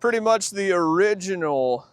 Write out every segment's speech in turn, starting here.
pretty much the original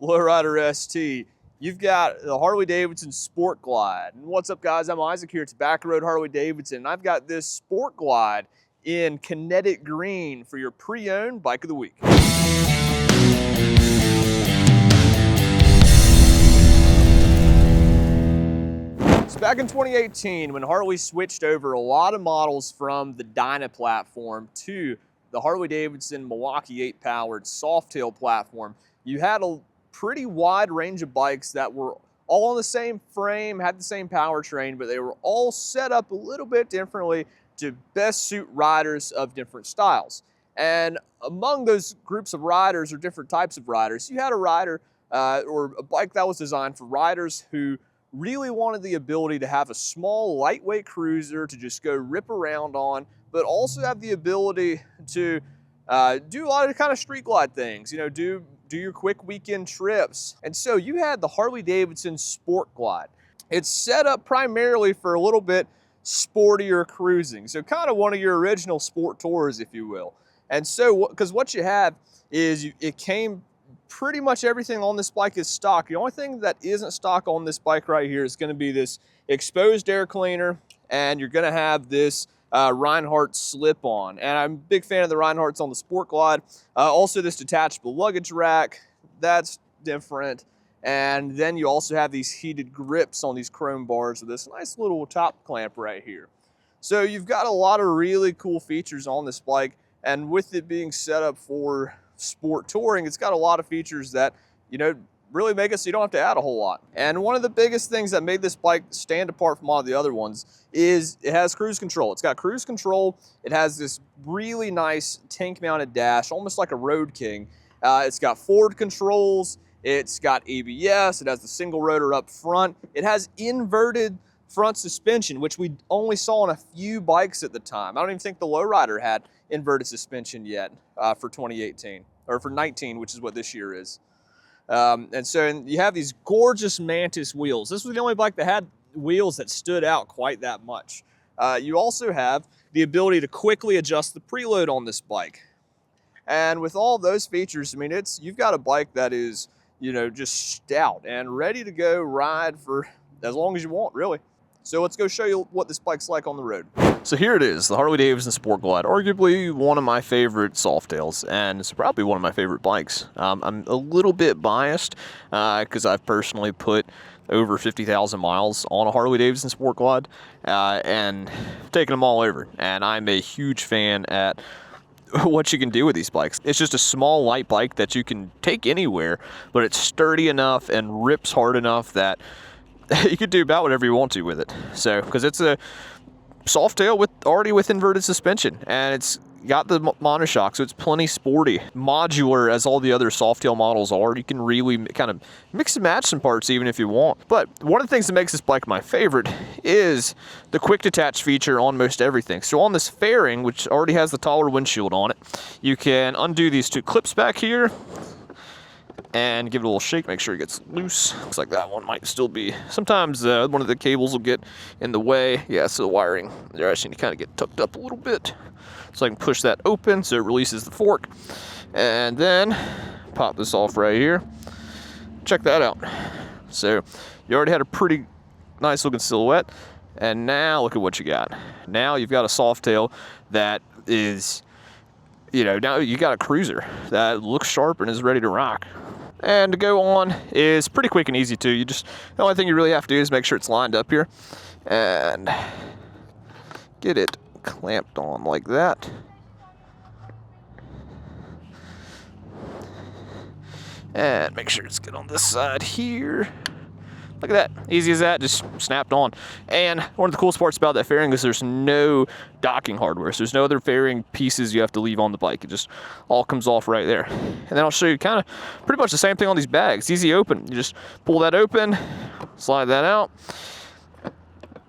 Lowrider ST. You've got the Harley-Davidson Sport Glide. And what's up, guys? I'm Isaac here. It's Back Road Harley-Davidson. And I've got this Sport Glide in Kinetic Green for your pre-owned bike of the week. So back in 2018, when Harley switched over a lot of models from the Dyna platform to the Harley-Davidson Milwaukee 8-powered Softail platform, you had a pretty wide range of bikes that were all on the same frame, had the same powertrain, but they were all set up a little bit differently to best suit riders of different styles. And among those groups of riders or different types of riders, you had a rider or a bike that was designed for riders who really wanted the ability to have a small, lightweight cruiser to just go rip around on, but also have the ability to do a lot of kind of street glide things, you know, do your quick weekend trips. And so you had the Harley-Davidson Sport Glide. It's set up primarily for a little bit sportier cruising. So kind of one of your original sport tours, if you will. And so, because what you have is it came pretty much everything on this bike is stock. The only thing that isn't stock on this bike right here is going to be this exposed air cleaner, and you're going to have this Reinhardt slip-on. And I'm a big fan of the Reinhardts on the Sport Glide. Also this detachable luggage rack, that's different. And then you also have these heated grips on these chrome bars with this nice little top clamp right here. So you've got a lot of really cool features on this bike, and with it being set up for sport touring, it's got a lot of features that, you know, really make it so you don't have to add a whole lot. And one of the biggest things that made this bike stand apart from all the other ones is it has cruise control. It's got cruise control. It has this really nice tank mounted dash, almost like a Road King. It's got forward controls. It's got ABS. It has the single rotor up front. It has inverted front suspension, which we only saw on a few bikes at the time. I don't even think the Lowrider had inverted suspension yet for 2018, or for 19, which is what this year is. And so you have these gorgeous Mantis wheels. This was the only bike that had wheels that stood out quite that much. You also have the ability to quickly adjust the preload on this bike. And with all those features, I mean, you've got a bike that is, you know, just stout and ready to go ride for as long as you want, really. So let's go show you what this bike's like on the road. So here it is, the Harley-Davidson Sport Glide, arguably one of my favorite Softails, and it's probably one of my favorite bikes. I'm a little bit biased because I've personally put over 50,000 miles on a Harley-Davidson Sport Glide and taken them all over. And I'm a huge fan at what you can do with these bikes. It's just a small, light bike that you can take anywhere, but it's sturdy enough and rips hard enough that you could do about whatever you want to with it. So, because it's a Softail already with inverted suspension, and it's got the monoshock, so it's plenty sporty. Modular, as all the other Softail models are. You can really kind of mix and match some parts even if you want. But one of the things that makes this bike my favorite is the quick detach feature on most everything. So on this fairing, which already has the taller windshield on it, you can undo these two clips back here and give it a little shake, make sure it gets loose. Looks like that one might still be. Sometimes one of the cables will get in the way. Yeah, so the wiring, they're actually need to kind of get tucked up a little bit. So I can push that open so it releases the fork. And then pop this off right here. Check that out. So you already had a pretty nice looking silhouette. And now look at what you got. Now you've got a Softail that is, you know, now you got a cruiser that looks sharp and is ready to rock. And to go on is pretty quick and easy too. The only thing you really have to do is make sure it's lined up here and get it clamped on like that. And make sure it's good on this side here. Look at that, easy as that, just snapped on. And one of the coolest parts about that fairing is there's no docking hardware. So there's no other fairing pieces you have to leave on the bike. It just all comes off right there. And then I'll show you kind of pretty much the same thing on these bags. Easy open, you just pull that open, slide that out,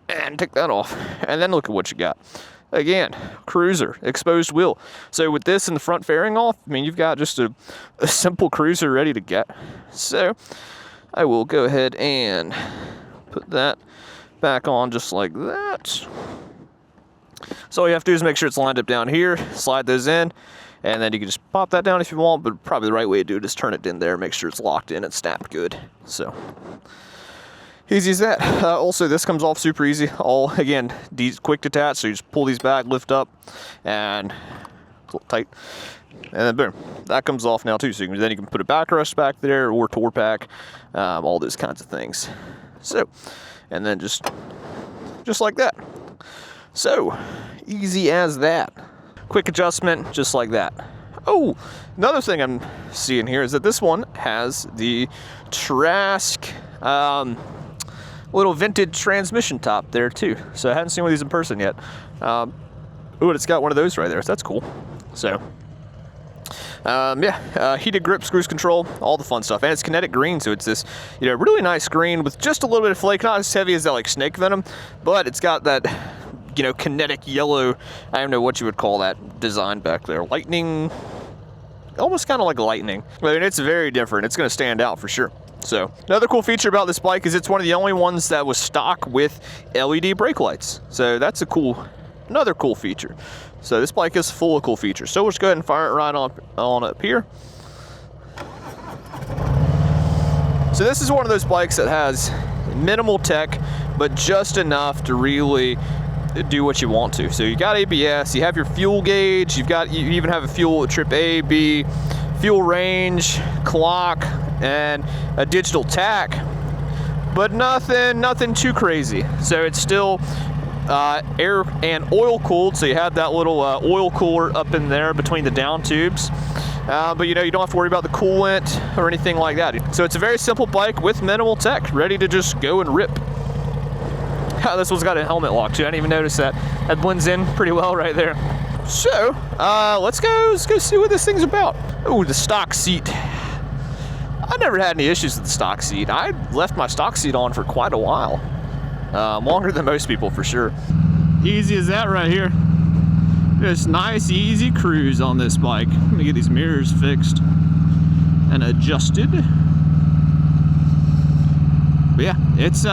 and take that off. And then look at what you got. Again, cruiser, exposed wheel. So with this and the front fairing off, I mean, you've got just a simple cruiser ready to get. So I will go ahead and put that back on just like that. So all you have to do is make sure it's lined up down here, slide those in, And then you can just pop that down if you want, but probably the right way to do it is turn it in there, make sure it's locked in and snapped good. So easy as that. Also, this comes off super easy. All, again, quick detach, so you just pull these back, lift up, and it's a little tight. And then boom, that comes off now too. So then you can put a backrest back there or tour pack, all those kinds of things. So, and then just like that. So, easy as that. Quick adjustment, just like that. Oh, another thing I'm seeing here is that this one has the Trask little vintage transmission top there too. So I haven't seen one of these in person yet. Ooh, and it's got one of those right there, so that's cool. So, yeah, heated grip, cruise control, all the fun stuff. And it's Kinetic Green, so it's this, you know, really nice green with just a little bit of flake. Not as heavy as that, like, snake venom, but it's got that, you know, kinetic yellow, I don't know what you would call that design back there. Lightning, almost kind of like lightning. I mean, it's very different. It's going to stand out for sure. So, another cool feature about this bike is it's one of the only ones that was stock with LED brake lights. So that's a another cool feature. So this bike is full of cool features. So we'll just go ahead and fire it right on up here. So this is one of those bikes that has minimal tech, but just enough to really do what you want to. So you got ABS, you have your fuel gauge, you even have a fuel trip A, B, fuel range, clock, and a digital tach, but nothing too crazy. So it's still air and oil cooled, so you have that little oil cooler up in there between the down tubes, but you know, you don't have to worry about the coolant or anything like that. So it's a very simple bike with minimal tech, ready to just go and rip. This one's got a helmet lock too. I didn't even notice that. That blends in pretty well right there. So let's go see what this thing's about. Oh, the stock seat. I never had any issues with the stock seat. I left my stock seat on for quite a while. Longer than most people for sure. Easy as that right here. Just nice, easy cruise on this bike. Let me get these mirrors fixed and adjusted. But yeah, it's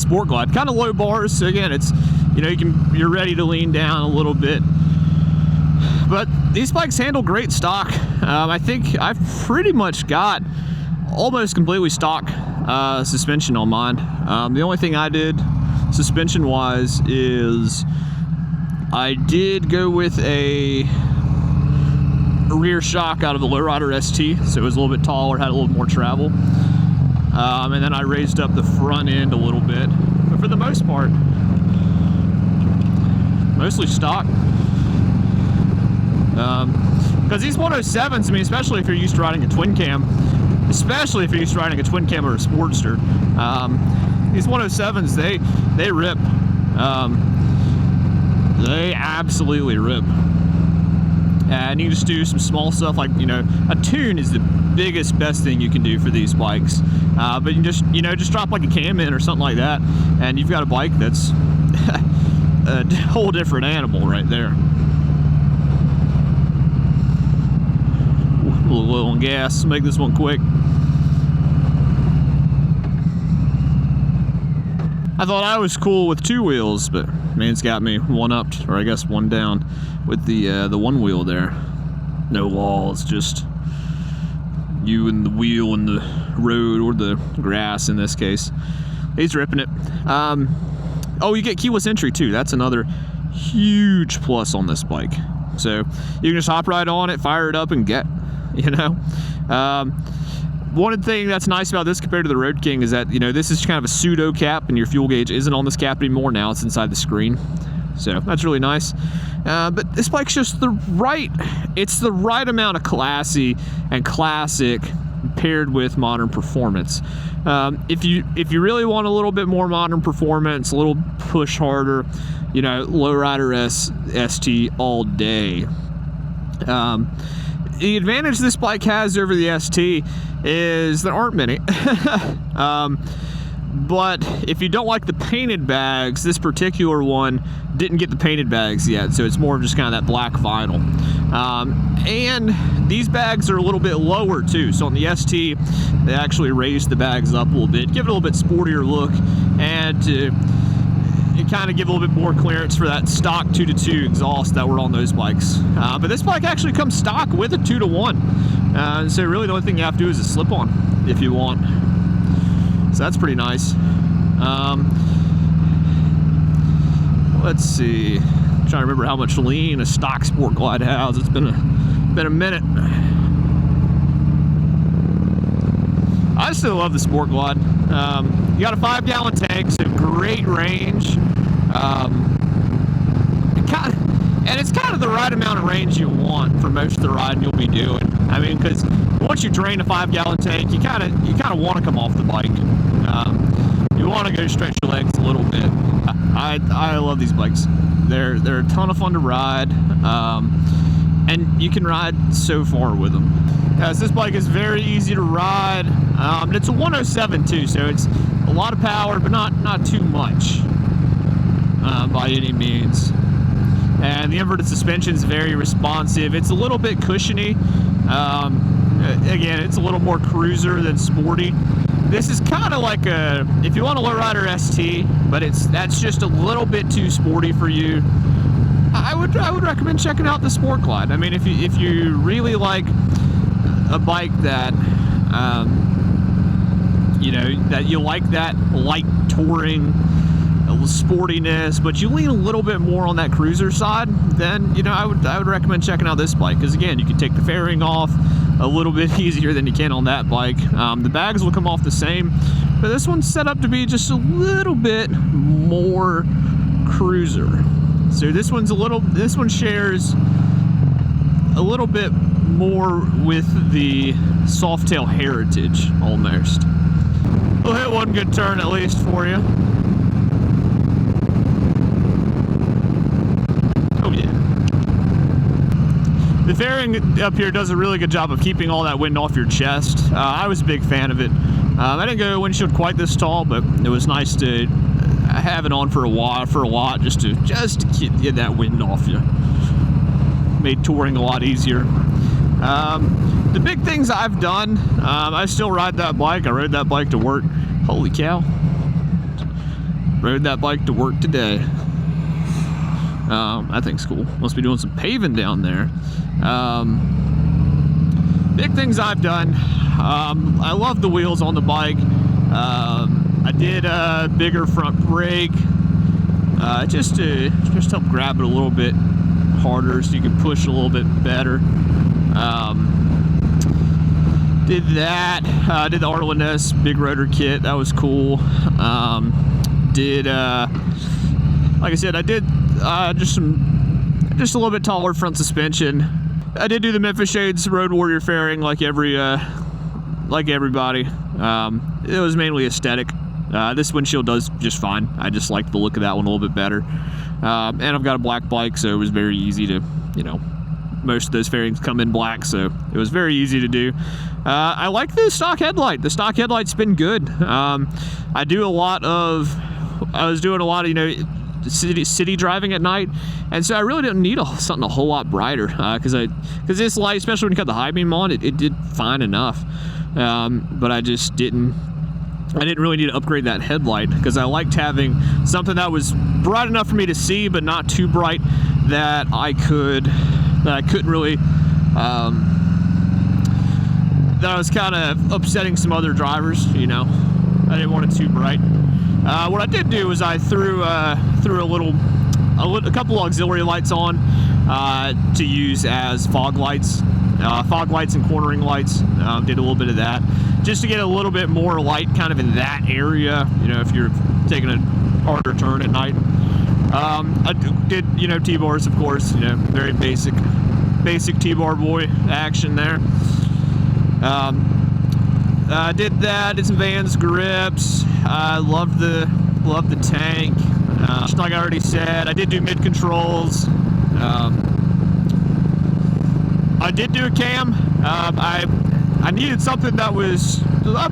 Sport Glide, kind of low bars. So again, it's, you know, you're ready to lean down a little bit. But these bikes handle great stock. I think I've pretty much got almost completely stock suspension on mine. The only thing I did suspension wise is I did go with a rear shock out of the Lowrider ST, so it was a little bit taller, had a little more travel, and then I raised up the front end a little bit, but for the most part mostly stock. Because these 107s, I mean, especially if you're used to riding a twin cam, or a Sportster, these 107s, they rip. They absolutely rip. And you just do some small stuff like, you know, a tune is the best thing you can do for these bikes. But you just, you know, just drop like a cam in or something like that, and you've got a bike that's a whole different animal right there. A little on gas, make this one quick. I thought I was cool with two wheels, but man's got me one upped, or I guess one down, with the one wheel there. No walls, just you and the wheel and the road, or the grass in this case. He's ripping it. Oh, you get keyless entry too. That's another huge plus on this bike. So you can just hop right on it, fire it up, and get. You know, one thing that's nice about this compared to the Road King is that, you know, this is kind of a pseudo cap, and your fuel gauge isn't on this cap anymore. Now it's inside the screen, so that's really nice. But this bike's just it's the right amount of classy and classic paired with modern performance. If you really want a little bit more modern performance, a little push harder, you know, Lowrider ST all day. The advantage this bike has over the ST is there aren't many. But if you don't like the painted bags, this particular one didn't get the painted bags yet, so it's more of just kind of that black vinyl. And these bags are a little bit lower too, so on the ST they actually raised the bags up a little bit, give it a little bit sportier look, and it kind of give a little bit more clearance for that stock 2-2 exhaust that were on those bikes. But this bike actually comes stock with a 2-1. So really the only thing you have to do is a slip-on if you want. So that's pretty nice. Let's see. I'm trying to remember how much lean a stock Sport Glide has. It's been a minute. I still love the Sport Glide. You got a 5-gallon tank, so great range. And it's kind of the right amount of range you want for most of the riding you'll be doing. I mean, because once you drain a 5-gallon tank, you kind of want to come off the bike. You want to go stretch your legs a little bit. I love these bikes. They're a ton of fun to ride, and you can ride so far with them. This bike is very easy to ride. It's a 107 too, so it's a lot of power, but not too much by any means. And the inverted suspension is very responsive. It's a little bit cushiony. Again, it's a little more cruiser than sporty. This is kind of like if you want a lowrider ST, but that's just a little bit too sporty for you. I would recommend checking out the Sport Glide. I mean, if you really like a bike that that you like that light touring sportiness, but you lean a little bit more on that cruiser side, then I would recommend checking out this bike, because again, you can take the fairing off a little bit easier than you can on that bike. The bags will come off the same, but this one's set up to be just a little bit more cruiser. So this one shares a little bit more with the Softail heritage almost. We'll hit one good turn at least for you. Oh yeah. The fairing up here does a really good job of keeping all that wind off your chest. I was a big fan of it. I didn't go windshield quite this tall, but it was nice to have it on for a lot, just to get that wind off you. Made touring a lot easier. The big things I've done, I still ride that bike. I rode that bike to work. Holy cow. Rode that bike to work today. That thing's cool. Must be doing some paving down there. Big things I've done. I love the wheels on the bike. I did a bigger front brake, just to help grab it a little bit harder so you can push a little bit better. Did that. Did the R1S big rotor kit. That was cool. Like I said, I did just a little bit taller front suspension. I did do the Memphis Shades Road Warrior fairing like everybody. It was mainly aesthetic. This windshield does just fine. I just like the look of that one a little bit better. And I've got a black bike, so it was very easy to, most of those fairings come in black, so it was very easy to do. I like the stock headlight. The stock headlight's been good. I was doing a lot of, city driving at night, and so I really didn't need something a whole lot brighter, because this light, especially when you cut the high beam on, it did fine enough. But I didn't really need to upgrade that headlight, because I liked having something that was bright enough for me to see, but not too bright that I couldn't really, that I was kind of upsetting some other drivers. I didn't want it too bright. What I did do was I threw a couple auxiliary lights on to use as fog lights and cornering lights. Did a little bit of that just to get a little bit more light kind of in that area, if you're taking a harder turn at night. I did, T-bars, of course, very basic T-bar boy action there. I did that, did some Vans grips. I loved the tank. Just like I already said, I did do mid controls. I did do a cam. I needed something that was a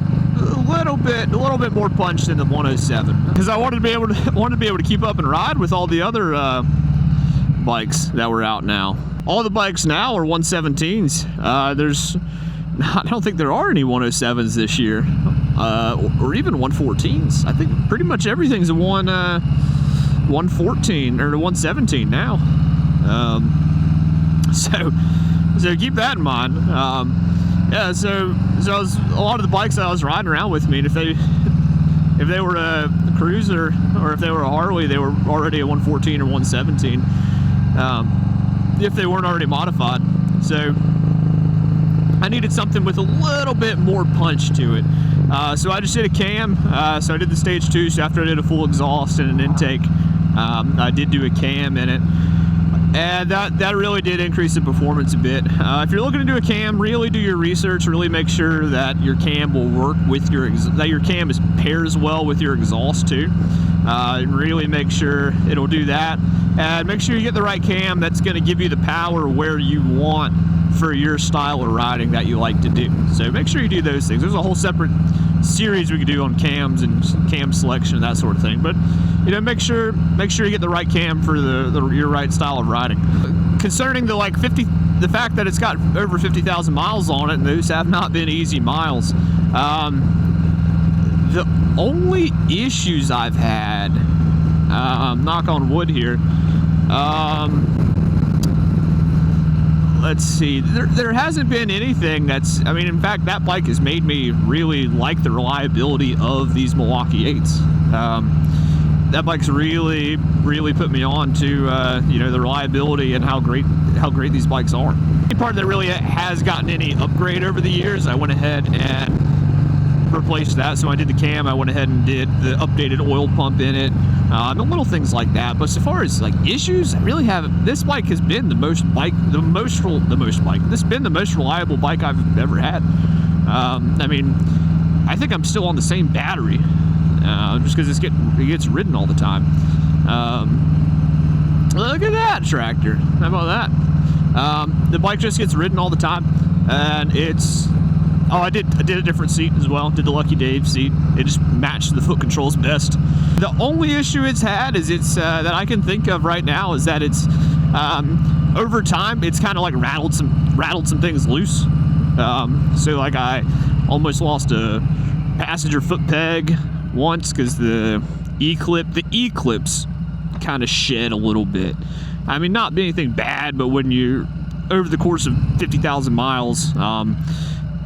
little bit more punch than the 107, because I wanted to be able to keep up and ride with all the other bikes that were out now. All the bikes now are 117s. I don't think there are any 107s this year, or even 114s. I think pretty much everything's a 117 114 or 117 now. So keep that in mind. Yeah, so a lot of the bikes that I was riding around with me, and if they were a cruiser or if they were a Harley, they were already a 114 or 117, if they weren't already modified. So I needed something with a little bit more punch to it. So I just did a cam. So I did the stage 2. So after I did a full exhaust and an intake, I did do a cam in it. And that really did increase the performance a bit. If you're looking to do a cam, really do your research. Really make sure that your cam will work with that your cam pairs well with your exhaust too. And really make sure it'll do that. And make sure you get the right cam that's going to give you the power where you want for your style of riding that you like to do. So make sure you do those things. There's a whole separate series we could do on cams and cam selection and that sort of thing. But you know, make sure you get the right cam for your right style of riding. Concerning the fact that it's got over 50,000 miles on it, and those have not been easy miles. The only issues I've had, knock on wood here, let's see, there hasn't been anything that's, I mean, in fact, that bike has made me really like the reliability of these Milwaukee 8s. That bike's really put me on to you know, the reliability and how great these bikes are. The part that really has gotten any upgrade over the years, I went ahead and replaced that. So I did the cam, I went ahead and did the updated oil pump in it, and little things like that. But so far as like issues, I really haven't. This bike has been this has been the most reliable bike I've ever had. I mean, I think I'm still on the same battery. Just because it gets ridden all the time. Look at that tractor. How about that? The bike just gets ridden all the time, and it's. Oh, I did a different seat as well. Did the Lucky Dave seat. It just matched the foot controls best. The only issue it's had is that I can think of right now is that it's over time it's kind of like rattled some things loose. So like I almost lost a passenger foot peg once because the E-clips kind of shed a little bit. I mean, not anything bad, but when you're over the course of 50,000 miles,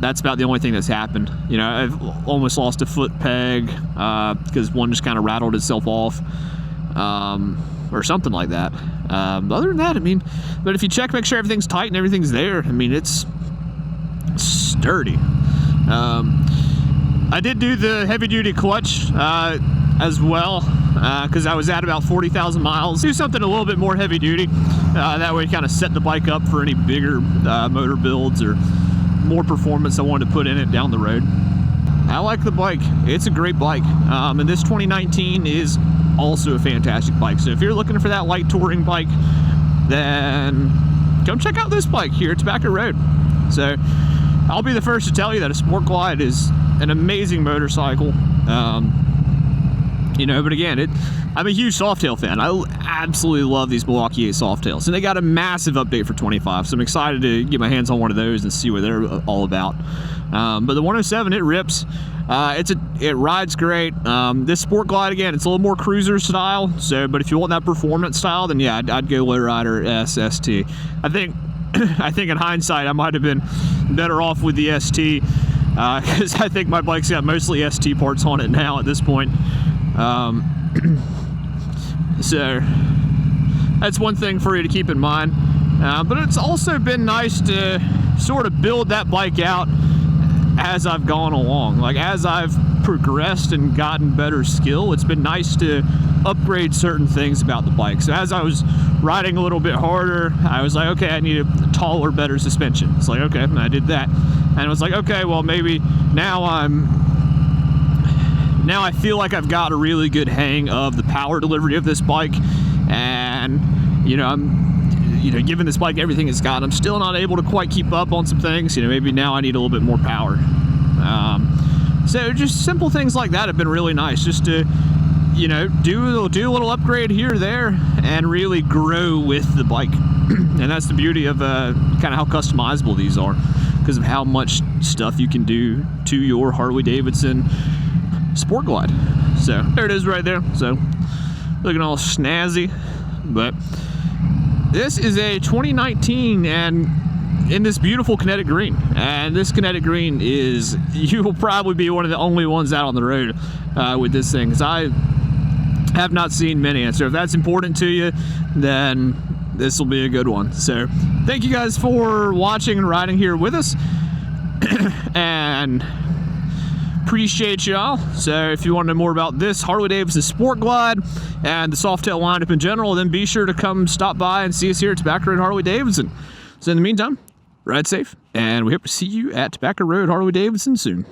that's about the only thing that's happened. You know, I've almost lost a foot peg because one just kind of rattled itself off, or something like that. Other than that, I mean, but if you check, make sure everything's tight and everything's there. I mean, it's sturdy. I did do the heavy-duty clutch as well because I was at about 40,000 miles. Do something a little bit more heavy-duty. That way, kind of set the bike up for any bigger motor builds or more performance I wanted to put in it down the road. I like the bike. It's a great bike. And this 2019 is also a fantastic bike. So if you're looking for that light touring bike, then come check out this bike here at Tobacco Road. So I'll be the first to tell you that a Sport Glide is an amazing motorcycle. You know, but again, I'm a huge Softail fan. I absolutely love these Milwaukee 8 Softails, and they got a massive update for 25, so I'm excited to get my hands on one of those and see what they're all about. But the 107, it rips. It rides great. This Sport Glide, again, it's a little more cruiser style. So, but if you want that performance style, then yeah, I'd go Lowrider SST. I think in hindsight, I might have been better off with the ST because I think my bike's got mostly ST parts on it now at this point. So that's one thing for you to keep in mind. But it's also been nice to sort of build that bike out as I've gone along. Like as I've progressed and gotten better skill, it's been nice to upgrade certain things about the bike. So as I was riding a little bit harder, I was like, okay, I need a taller, better suspension. It's like, okay, and I did that. And it was like, okay, well maybe now I feel like I've got a really good hang of the power delivery of this bike, and given this bike everything it's got, I'm still not able to quite keep up on some things. Maybe now I need a little bit more power. So just simple things like that have been really nice, just to do a little upgrade here or there and really grow with the bike. And that's the beauty of kind of how customizable these are, because of how much stuff you can do to your Harley-Davidson Sport Glide. So there it is right there. So looking all snazzy. But this is a 2019 and in this beautiful Kinetic Green. And this Kinetic Green is, you will probably be one of the only ones out on the road with this thing, because I have not seen many. And so if that's important to you, then this will be a good one. So thank you guys for watching and riding here with us. And appreciate y'all. So if you want to know more about this Harley-Davidson Sport Glide and the Softail lineup in general, then be sure to come stop by and see us here at Tobacco Road Harley-Davidson. So in the meantime, ride safe, and we hope to see you at Tobacco Road Harley-Davidson soon.